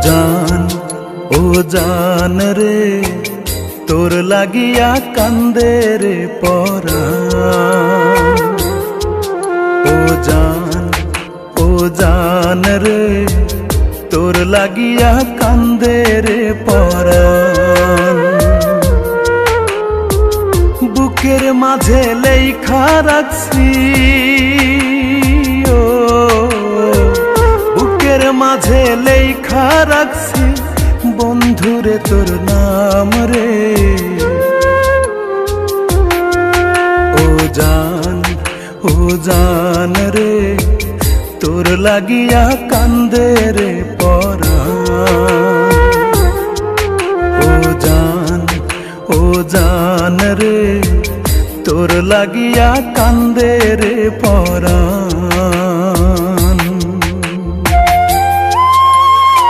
জান ও জান রে তোর লাগিয়া কান্দে রে পরাণ। ও জান রে তোর লাগিয়া কান্দে রে পরাণ। বুকের মাঝে লেখা রাখছি ও বুকের মাঝে লেখা রাখছি বন্ধুরে তোর নাম রে। ও জান রে তোর লাগিয়া কান্দে রে পরাণ। ও জান রে তোর লাগিয়া কান্দে রে পরাণ।